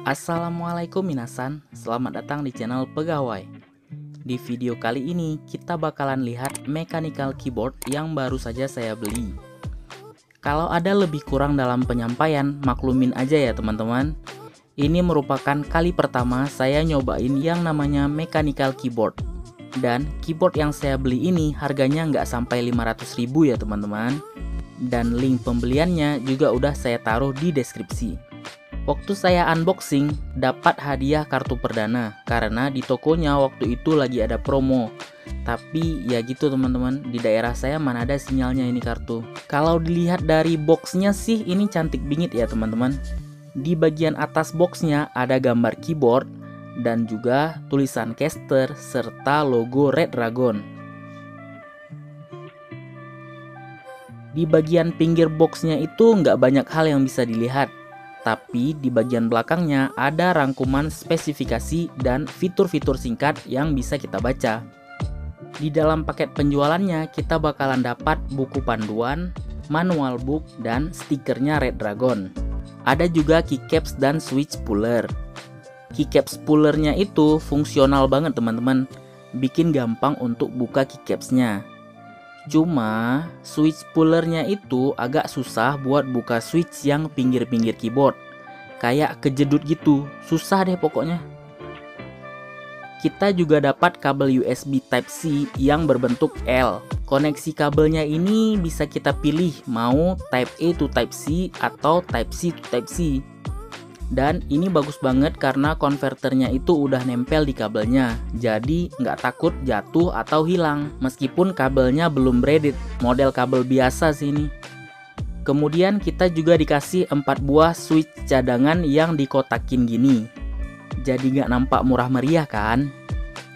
Assalamualaikum minasan, selamat datang di channel Pegawai. Di video kali ini kita bakalan lihat mechanical keyboard yang baru saja saya beli. Kalau ada lebih kurang dalam penyampaian, maklumin aja ya teman-teman. Ini merupakan kali pertama saya nyobain yang namanya mechanical keyboard. Dan keyboard yang saya beli ini harganya nggak sampai 500.000 ya teman-teman. Dan link pembeliannya juga udah saya taruh di deskripsi. Waktu saya unboxing, dapat hadiah kartu perdana karena di tokonya waktu itu lagi ada promo. Tapi ya gitu teman-teman, di daerah saya mana ada sinyalnya ini kartu. Kalau dilihat dari boxnya sih ini cantik bingit ya teman-teman. Di bagian atas boxnya ada gambar keyboard dan juga tulisan caster serta logo Red Dragon. Di bagian pinggir boxnya itu nggak banyak hal yang bisa dilihat. Tapi di bagian belakangnya ada rangkuman spesifikasi dan fitur-fitur singkat yang bisa kita baca. Di dalam paket penjualannya kita bakalan dapat buku panduan, manual book, dan stikernya Red Dragon. Ada juga keycaps dan switch puller. Keycaps pullernya itu fungsional banget teman-teman, bikin gampang untuk buka keycapsnya. Cuma switch pullernya itu agak susah buat buka switch yang pinggir-pinggir keyboard. Kayak kejedut gitu, susah deh pokoknya. Kita juga dapat kabel USB Type-C yang berbentuk L. Koneksi kabelnya ini bisa kita pilih mau Type A to Type-C atau Type-C to Type-C. Dan ini bagus banget karena konverternya itu udah nempel di kabelnya. Jadi nggak takut jatuh atau hilang. Meskipun kabelnya belum braided, model kabel biasa sih ini. Kemudian kita juga dikasih 4 buah switch cadangan yang dikotakin gini. Jadi nggak nampak murah meriah kan?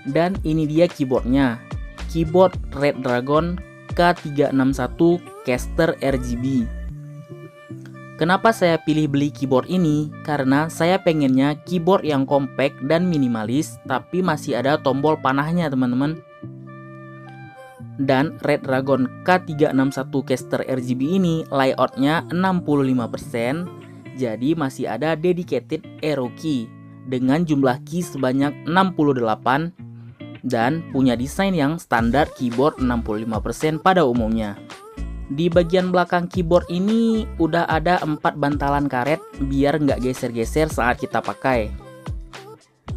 Dan ini dia keyboardnya. Keyboard Red Dragon K361 Caster RGB. Kenapa saya pilih beli keyboard ini? Karena saya pengennya keyboard yang compact dan minimalis tapi masih ada tombol panahnya teman-teman. Dan Red Dragon K361 Caster RGB ini layoutnya 65%, jadi masih ada dedicated arrow key dengan jumlah key sebanyak 68 dan punya desain yang standar keyboard 65% pada umumnya. Di bagian belakang keyboard ini udah ada 4 bantalan karet biar nggak geser-geser saat kita pakai.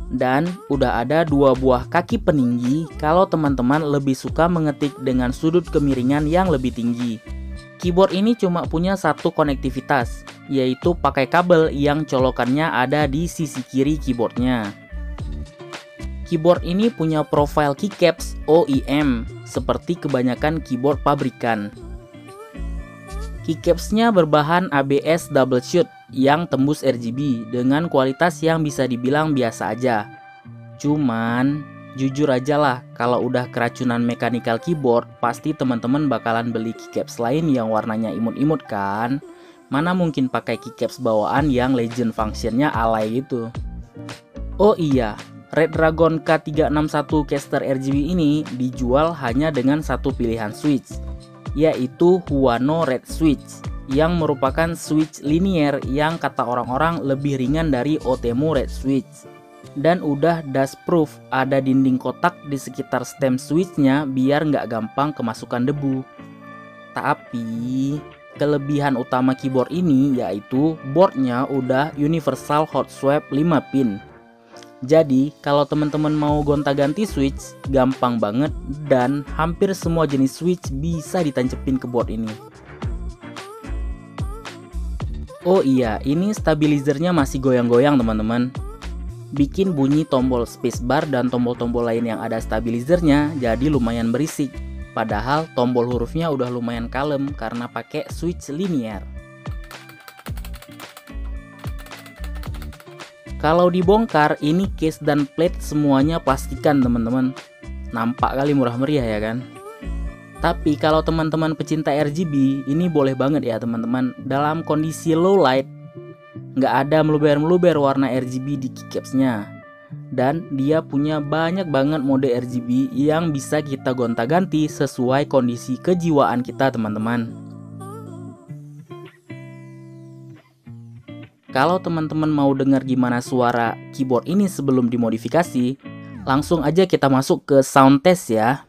Dan udah ada 2 buah kaki peninggi kalau teman-teman lebih suka mengetik dengan sudut kemiringan yang lebih tinggi. Keyboard ini cuma punya satu konektivitas, yaitu pakai kabel yang colokannya ada di sisi kiri keyboardnya. Keyboard ini punya profile keycaps OEM seperti kebanyakan keyboard pabrikan. Keycapsnya berbahan ABS double shoot yang tembus RGB dengan kualitas yang bisa dibilang biasa aja. Cuman jujur aja lah, kalau udah keracunan mechanical keyboard pasti teman-teman bakalan beli keycaps lain yang warnanya imut-imut kan. Mana mungkin pakai keycaps bawaan yang legend functionnya alay gitu. Oh iya, Red Dragon K361 Caster RGB ini dijual hanya dengan satu pilihan switch, yaitu Huano Red Switch yang merupakan switch linear yang kata orang-orang lebih ringan dari Otemu Red Switch. Dan udah dust proof, ada dinding kotak di sekitar stem switchnya biar nggak gampang kemasukan debu. Tapi kelebihan utama keyboard ini yaitu boardnya udah universal hot swap 5 pin. Jadi kalau teman-teman mau gonta-ganti switch gampang banget dan hampir semua jenis switch bisa ditancepin ke board ini. Oh iya, ini stabilizernya masih goyang-goyang teman-teman. Bikin bunyi tombol spacebar dan tombol-tombol lain yang ada stabilizernya jadi lumayan berisik. Padahal tombol hurufnya udah lumayan kalem karena pakai switch linear. Kalau dibongkar, ini case dan plate semuanya plastikan teman-teman. Nampak kali murah meriah ya kan? Tapi kalau teman-teman pecinta RGB, ini boleh banget ya teman-teman. Dalam kondisi low light, nggak ada meluber-meluber warna RGB di keycapsnya. Dan dia punya banyak banget mode RGB yang bisa kita gonta-ganti sesuai kondisi kejiwaan kita teman-teman. Kalau teman-teman mau dengar gimana suara keyboard ini sebelum dimodifikasi, langsung aja kita masuk ke sound test ya.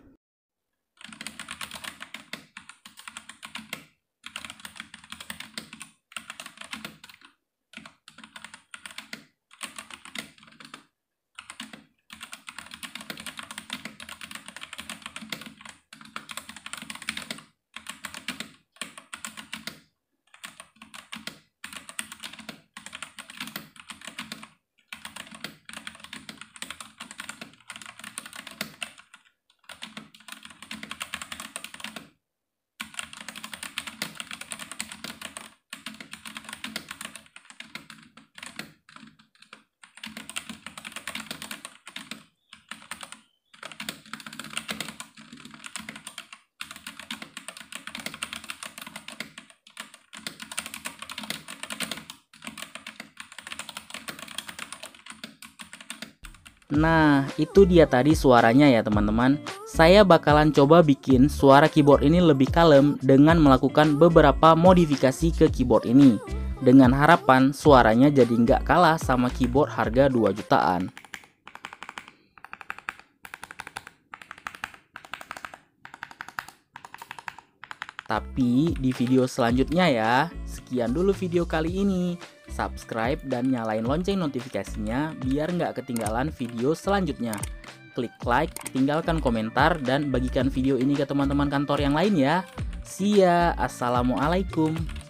Nah, itu dia tadi suaranya ya teman-teman. Saya bakalan coba bikin suara keyboard ini lebih kalem dengan melakukan beberapa modifikasi ke keyboard ini. Dengan harapan suaranya jadi nggak kalah sama keyboard harga 2 jutaan. Tapi di video selanjutnya ya. Sekian dulu video kali ini. Subscribe dan nyalain lonceng notifikasinya biar nggak ketinggalan video selanjutnya. Klik like, tinggalkan komentar, dan bagikan video ini ke teman-teman kantor yang lain ya. See ya, assalamualaikum.